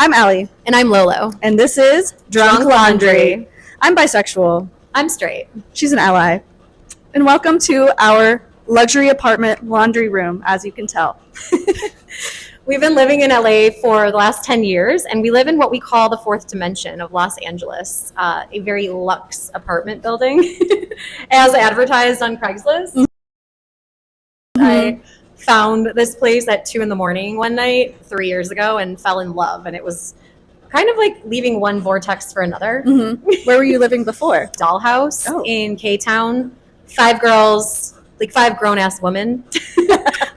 I'm Allie. And I'm Lolo. And this is Drunk Laundry. I'm bisexual. I'm straight. She's an ally. And welcome to our luxury apartment laundry room, as you can tell. We've been living in LA for the last 10 years, and we live in what we call the fourth dimension of Los Angeles, a very luxe apartment building, as advertised on Craigslist. Mm-hmm. I found this place at 2 a.m. one night 3 years ago and fell in love, and it was kind of like leaving one vortex for another. Mm-hmm. Where were you living before? Dollhouse in K-Town. 5 girls, like 5 grown-ass women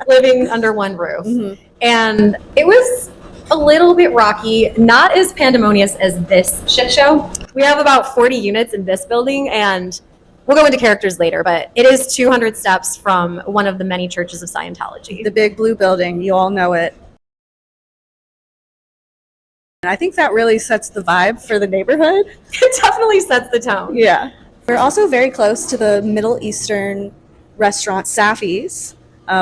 living under one roof. Mm-hmm. And it was a little bit rocky, not as pandemonious as this shit show. We have about 40 units in this building, and we'll go into characters later, but it is 200 steps from one of the many churches of Scientology. The big blue building, you all know it. And I think that really sets the vibe for the neighborhood. It definitely sets the tone. Yeah. We're also very close to the Middle Eastern restaurant Safi's,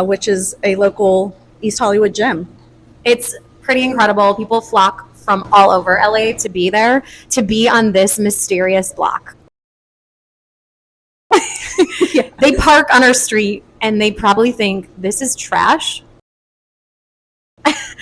which is a local East Hollywood gem. It's pretty incredible. People flock from all over LA to be there, to be on this mysterious block. Yeah. They park on our street and they probably think this is trash.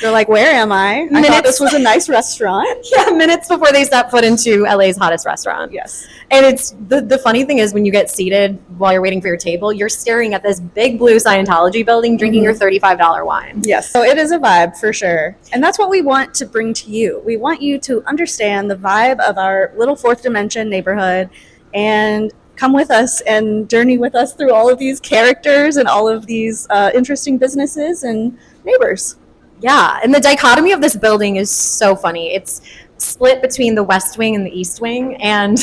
They're like, where am I? I thought this was a nice restaurant. Yeah, minutes before they step foot into LA's hottest restaurant. Yes. And it's the funny thing is when you get seated while you're waiting for your table, you're staring at this big blue Scientology building drinking your $35 wine. Yes. So it is a vibe for sure. And that's what we want to bring to you. We want you to understand the vibe of our little fourth dimension neighborhood and come with us and journey with us through all of these characters and all of these interesting businesses and neighbors. Yeah, and the dichotomy of this building is so funny. It's split between the West Wing and the East Wing, and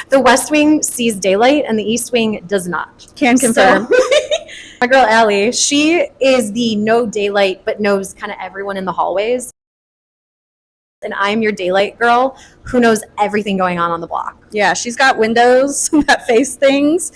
the West Wing sees daylight and the East Wing does not. Can confirm. So, my girl Allie, she is the no daylight but knows kind of everyone in the hallways. And I'm your daylight girl who knows everything going on the block. Yeah, she's got windows that face things.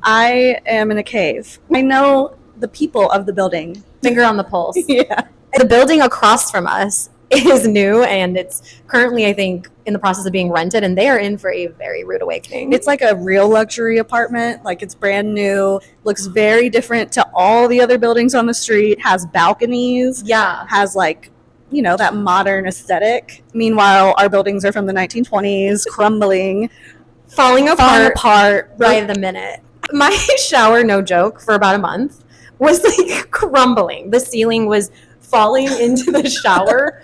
I am in a cave. I know the people of the building. Finger on the pulse. Yeah. The building across from us is new, and it's currently, I think, in the process of being rented, and they are in for a very rude awakening. It's like a real luxury apartment. Like, it's brand new, looks very different to all the other buildings on the street, has balconies. Yeah. Has like, you know, that modern aesthetic. Meanwhile, our buildings are from the 1920s, crumbling, falling apart by right the minute. My shower, no joke, for about a month was like crumbling. The ceiling was falling into the shower.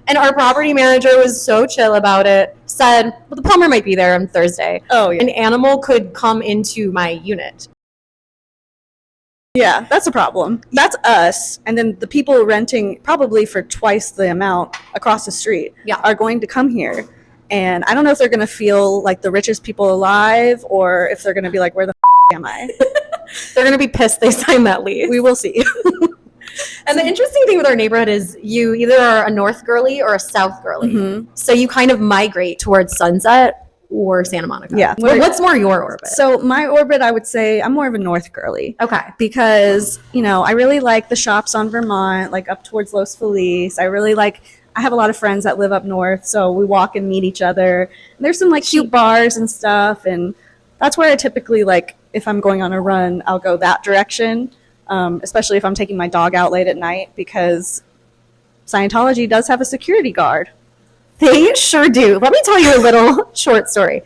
And our property manager was so chill about it, said, well, the plumber might be there on Thursday. Oh, yeah. An animal could come into my unit. Yeah, that's a problem. That's us. And then the people renting probably for twice the amount across the street are going to come here. And I don't know if they're going to feel like the richest people alive or if they're going to be like, where the am I? They're going to be pissed they signed that lease. We will see. And the interesting thing with our neighborhood is you either are a North girly or a South girly. Mm-hmm. So you kind of migrate towards Sunset or Santa Monica. Yeah. What's more your orbit? So my orbit, I would say I'm more of a North girly. Okay. Because, you know, I really like the shops on Vermont, like up towards Los Feliz. I have a lot of friends that live up north, so we walk and meet each other. And there's some like cute bars and stuff, and that's where I typically, like, if I'm going on a run, I'll go that direction, especially if I'm taking my dog out late at night, because Scientology does have a security guard. They sure do. Let me tell you a little short story.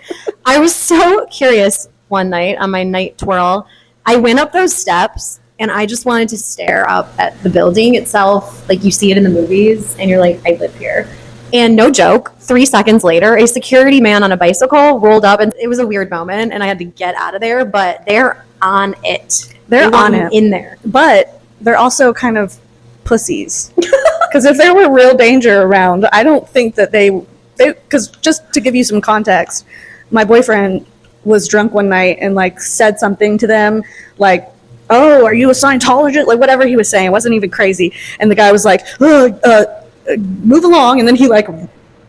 I was so curious one night on my night twirl. I went up those steps, and I just wanted to stare up at the building itself, like you see it in the movies, and you're like, I live here. And no joke, 3 seconds later, a security man on a bicycle rolled up, and it was a weird moment, and I had to get out of there, but they're on it. They're on it. In there. But they're also kind of pussies. Because if there were real danger around, I don't think that because just to give you some context, my boyfriend was drunk one night and like said something to them, like, oh, are you a Scientologist? Like whatever he was saying, it wasn't even crazy. And the guy was like, move along. And then he like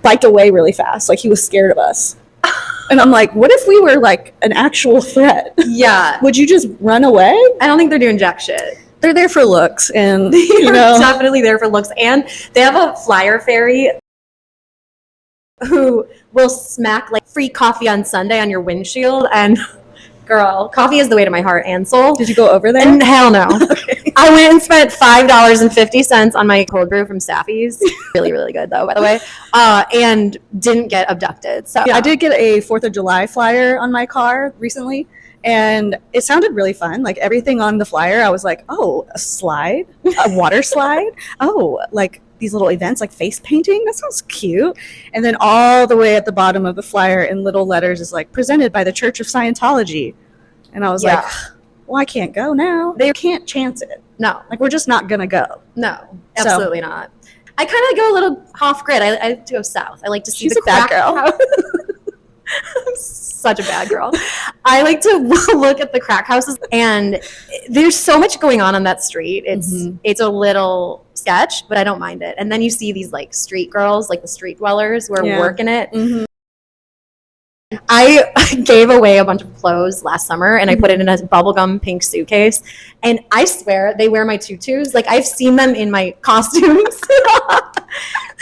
biked away really fast. Like he was scared of us. And I'm like, what if we were like an actual threat? Yeah. Would you just run away? I don't think they're doing jack shit. they're there for looks, and They're definitely there for looks. And they have a flyer fairy who will smack like free coffee on Sunday on your windshield. And girl, coffee is the way to my heart and soul. Did you go over there? And hell no. Okay. I went and spent $5.50 on my cold brew from Staffy's. Really, really good though, by the way. And didn't get abducted. So I did get a 4th of July flyer on my car recently, and it sounded really fun. Like everything on the flyer, I was like, oh, a slide, a water slide. Oh, like these little events like face painting. That sounds cute. And then all the way at the bottom of the flyer in little letters is like presented by the Church of Scientology. And I was like, well, I can't go now. They can't chance it. No. Like we're just not going to go. No, absolutely not. I kind of go a little off grid. I like to go south. I like to see She's the a bad crack girl. house. I'm such a bad girl. I like to look at the crack houses, and there's so much going on that street. It's a little sketch, but I don't mind it. And then you see these like street girls, like the street dwellers who are working it. Mm-hmm. I gave away a bunch of clothes last summer, and I put it in a bubblegum pink suitcase. And I swear they wear my tutus. Like I've seen them in my costumes.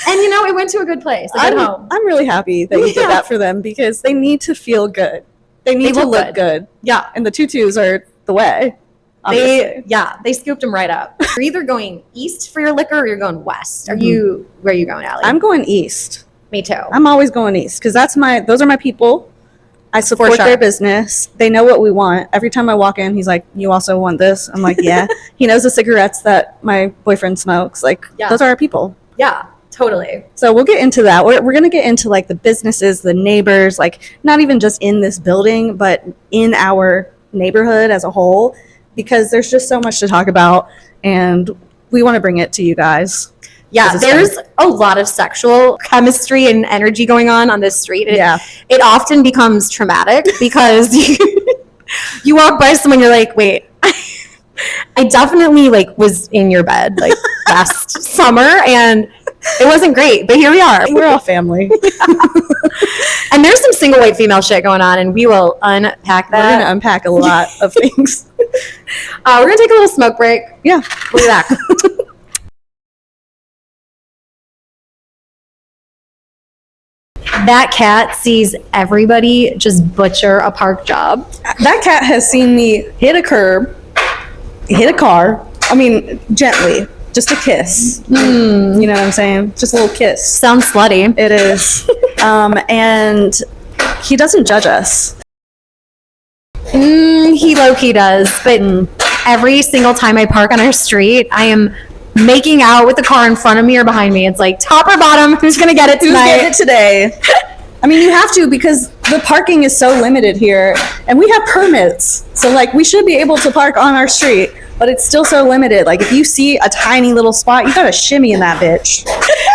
And it went to a good place. I'm really happy that you did that for them, because they need to feel good. They need to look good. Yeah. And the tutus are the way. They scooped them right up. You're either going east for your liquor or you're going west. Where are you going, Allie? I'm going east. Me too. I'm always going east, because those are my people. I support their business. They know what we want. Every time I walk in, he's like, you also want this? I'm like, yeah. He knows the cigarettes that my boyfriend smokes. Like, those are our people. Yeah, totally. So we'll get into that. We're going to get into like the businesses, the neighbors, like not even just in this building, but in our neighborhood as a whole, because there's just so much to talk about, and we want to bring it to you guys. Yeah, there's a lot of sexual chemistry and energy going on this street. It often becomes traumatic because you walk by someone, you're like, wait, I definitely like was in your bed like last summer, and it wasn't great, but here we are. We're all family. And there's some single white female shit going on, and we will unpack that. We're going to unpack a lot of things. We're going to take a little smoke break. Yeah. We'll be back. That cat sees everybody just butcher a park job. That cat has seen me hit a curb, hit a car. I mean, gently, just a kiss. You know what I'm saying? Just a little kiss. Sounds slutty. It is. And he doesn't judge us. He low-key does, but every single time I park on our street, I am making out with the car in front of me or behind me. It's like top or bottom, who's gonna get it tonight? Who's getting it today? I mean, you have to, because the parking is so limited here, and we have permits, so like we should be able to park on our street, but it's still so limited. Like if you see a tiny little spot, you gotta shimmy in that bitch.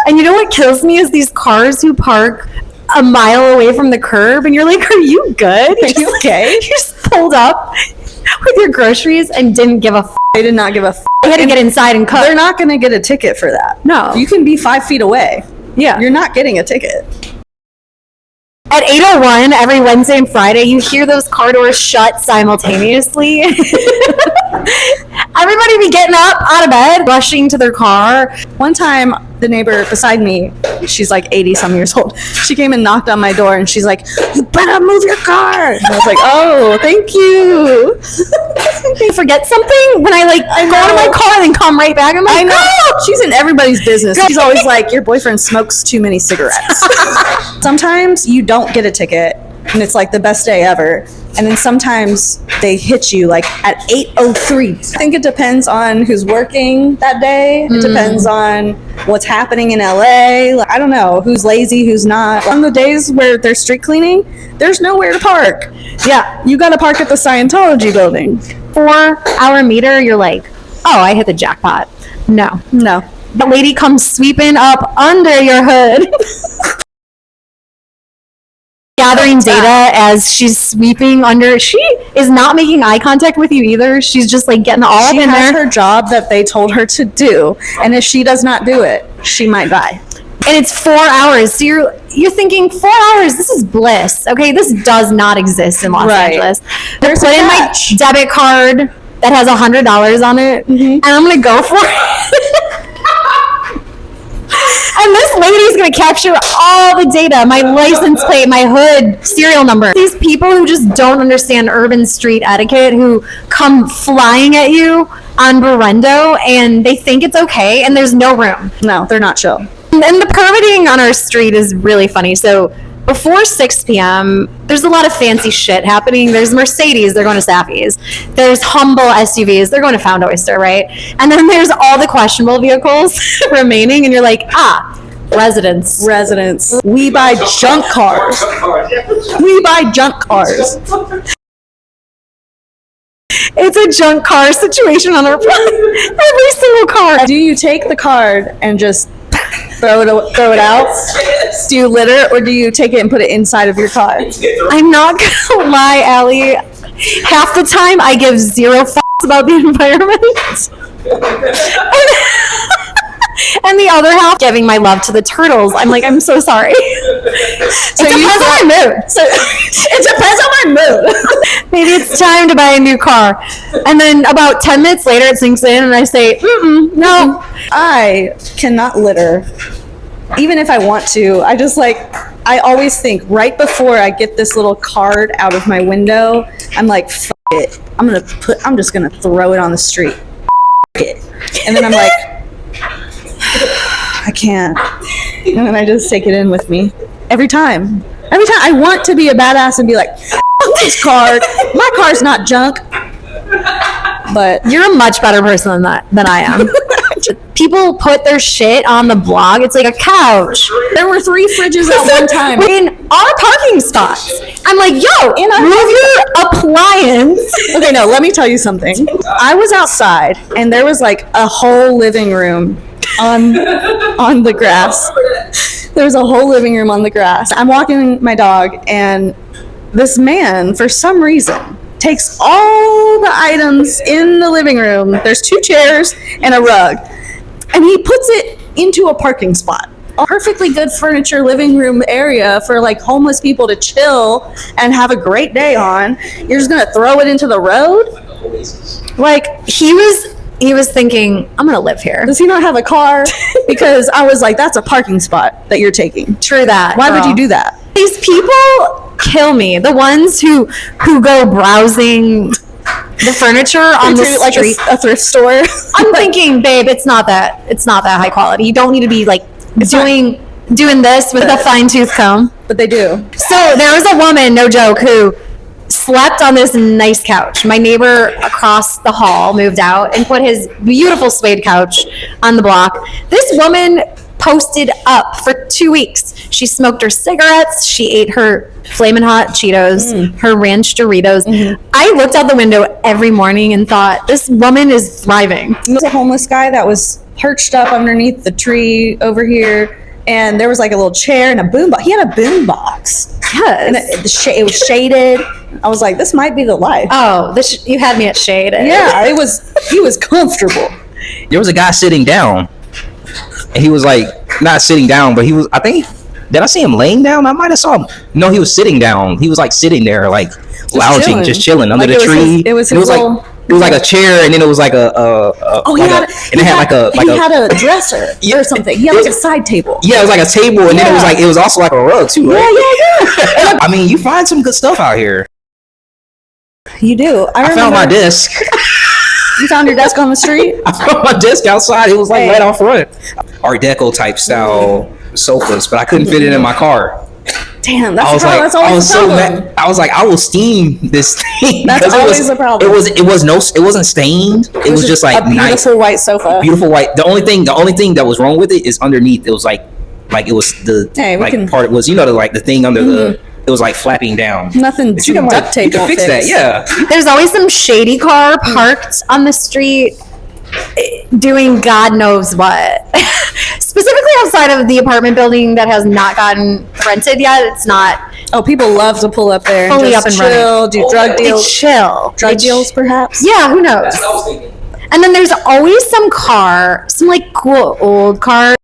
And you know what kills me is these cars who park a mile away from the curb, and you're like, are you good? Are you okay? You just pulled up with your groceries and didn't give a f***. They did not give a f***. They had to get inside and cook. They're not going to get a ticket for that. No. You can be 5 feet away. Yeah. You're not getting a ticket. At 8:01 every Wednesday and Friday, you hear those car doors shut simultaneously. Everybody be getting up out of bed, rushing to their car. One time, the neighbor beside me, she's like 80-some years old, she came and knocked on my door, and she's like, you better move your car. And I was like, oh, thank you. They forget something when I go to my car and then come right back. I'm like, I know. oh! She's in everybody's business. She's always like, your boyfriend smokes too many cigarettes. Sometimes you don't get a ticket, and it's like the best day ever. And then sometimes they hit you like at 8:03. I think it depends on who's working that day. It depends on what's happening in LA. Like, I don't know who's lazy, who's not. On the days where there's street cleaning, there's nowhere to park. Yeah, you got to park at the Scientology building. 4-hour meter, you're like, oh, I hit the jackpot. No. The lady comes sweeping up under your hood. Gathering data as she's sweeping under. She is not making eye contact with you either. She's just like getting all up in there. She has her job that they told her to do, and if she does not do it, she might die. And it's 4 hours. So you're thinking 4 hours. This is bliss. Okay, this does not exist in Los Angeles. There's put in my debit card. that has $100 on it, and I'm gonna go for it. And this lady's gonna capture all the data, my license plate, my hood, serial number. These people who just don't understand urban street etiquette, who come flying at you on Berendo, and they think it's okay, and there's no room. No, they're not chill. And the permitting on our street is really funny. So before 6 p.m., there's a lot of fancy shit happening. There's Mercedes, they're going to Saffy's. There's humble SUVs, they're going to Found Oyster, right? And then there's all the questionable vehicles remaining, and you're like, residents. We buy junk cars. We buy junk cars. It's a junk car situation on our every single car. Do you take the card and just throw it out? Do you litter, or do you take it and put it inside of your car? I'm not gonna lie, Allie. Half the time I give zero fucks about the environment. And the other half giving my love to the turtles. I'm like, I'm so sorry. So it depends on my mood. So it depends on my mood. Maybe it's time to buy a new car. And then about 10 minutes later it sinks in and I say, no. I cannot litter. Even if I want to, I always think right before I get this little card out of my window, I'm like, F it. I'm just gonna throw it on the street. F it. And then I'm like, I can't. And then I just take it in with me. Every time I want to be a badass and be like, F this card. My car's not junk. But you're a much better person than I am. People put their shit on the block. It's like a couch. There were 3 fridges at one time in our parking spots. I'm like, yo, move your appliance. Okay, no, let me tell you something. I was outside and there was like a whole living room on the grass. There's a whole living room on the grass. I'm walking my dog and this man, for some reason, takes all the items in the living room. There's 2 chairs and a rug. And he puts it into a parking spot. A perfectly good furniture living room area for like homeless people to chill and have a great day on. You're just gonna throw it into the road? Like he was thinking, I'm gonna live here. Does he not have a car? Because I was like, that's a parking spot that you're taking. True that. Why would you do that? These people kill me. The ones who go browsing the furniture on the street, like a thrift store. I'm thinking, babe, it's not that high quality. You don't need to be like doing this with a fine tooth comb. But they do. So there was a woman, no joke, who slept on this nice couch. My neighbor across the hall moved out and put his beautiful suede couch on the block. This woman posted up for 2 weeks. She smoked her cigarettes. She ate her Flamin' Hot Cheetos, her ranch Doritos. I looked out the window every morning and thought, this woman is thriving. There was a homeless guy that was perched up underneath the tree over here, and there was like a little chair and a boom box. He had a boom box. Yes. And it was shaded. I was like, this might be the life. Oh, you had me at shaded. Yeah, he was comfortable. There was a guy sitting down, and he was like not sitting down, but he was. I think did I see him laying down? I might have saw him. No, he was sitting down. He was like sitting there, like lounging, just chilling under the tree. It was like a chair, and then it was like he had a dresser or something. He had like a side table. Yeah, it was like a table, and then it was also like a rug too, right? Yeah. I mean, you find some good stuff out here. You do. I found my desk. You found your desk on the street? I found my desk outside. It was like right out front. Art Deco type style sofas, but I couldn't fit it in my car. Damn, that's always the problem. So mad. I was like, I will steam this thing. That's always the problem. It wasn't stained. It was just like a beautiful white sofa. Beautiful white. The only thing that was wrong with it is underneath. It was like it was the part was the thing under the. It was like flapping down. Nothing. You can duct tape. You can fix that. Yeah. There's always some shady car parked on the street doing God knows what. Specifically outside of the apartment building that has not gotten rented yet. It's not. Oh, people love to pull up there and just chill, do drug deals. Drug deals, perhaps? Yeah, who knows? That's what I was thinking. And then there's always some like cool old car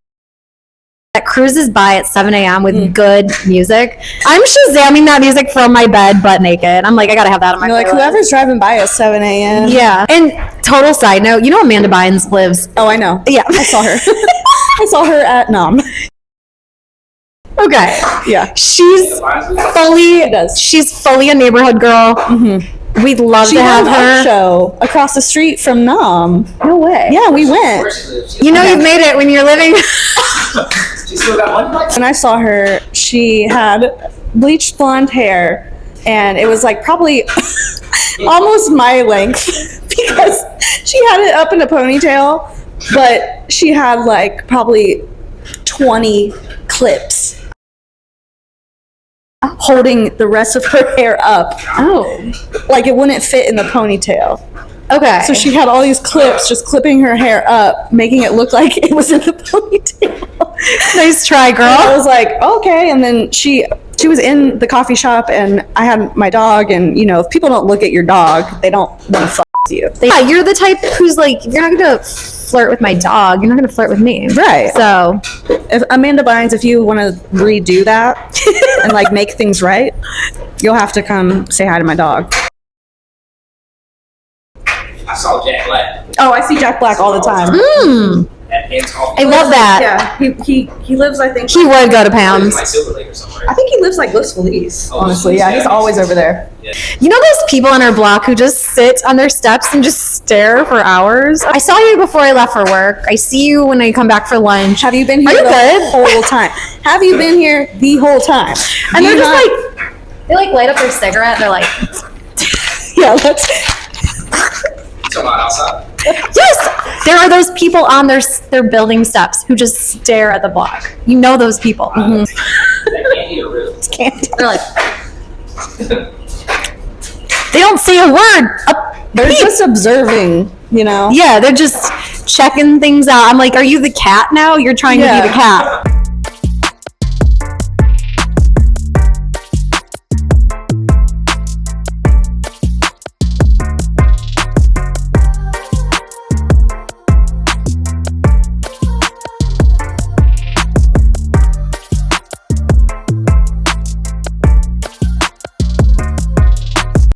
that cruises by at 7 a.m. with good music. I'm Shazamming that music from my bed, butt naked. I'm like, I gotta have that on my You're like, playlist. whoever's driving by at 7 a.m. Yeah. And total side note, you know Amanda Bynes lives. Oh, I know. Yeah. I saw her. I saw her at Nom. Okay. Yeah. She's fully a neighborhood girl. Mm-hmm. We'd love She to have had an art her. show across the street from Nom. No way. Yeah, we went. You know you've made it when you're living. She still got one. When I saw her, she had bleached blonde hair, and it was like probably almost my length because she had it up in a ponytail, but she had like probably 20 clips holding the rest of her hair up. Oh. Like it wouldn't fit in the ponytail. Okay. So she had all these clips just clipping her hair up, making it look like it was in the ponytail. Nice try, girl. And I was like, okay. And then she was in the coffee shop, and I had my dog, and you know, if people don't look at your dog, they don't want to fuck with you. Yeah, you're the type who's like, if you're not gonna flirt with my dog, you're not gonna flirt with me. Right. So If Amanda Bynes, if you want to redo that and like make things right, you'll have to come say hi to my dog. I saw Jack Black. Oh, I see Jack Black all the time. I love that. Yeah, he lives, I think. He would go to Pam's. Like Silver Lake or somewhere. I think he lives like Los Feliz, Oh, honestly. Los Yeah, Feliz, he's always over there. You know those people on our block who just sit on their steps and just stare for hours? I saw you before I left for work. I see you when I come back for lunch. Have you been here Are you the good? whole time? Have you been here the whole time? And they're Do just not- like, they like light up their cigarette. They're like, yeah, let's. Come on outside. yes, there are those people on their building steps who just stare at the block. You know those people. That can't eat a real. They're like, they don't say a word. They're just observing, you know? Yeah, they're just checking things out. I'm like, are you the cat now? You're trying to Yeah. be the cat.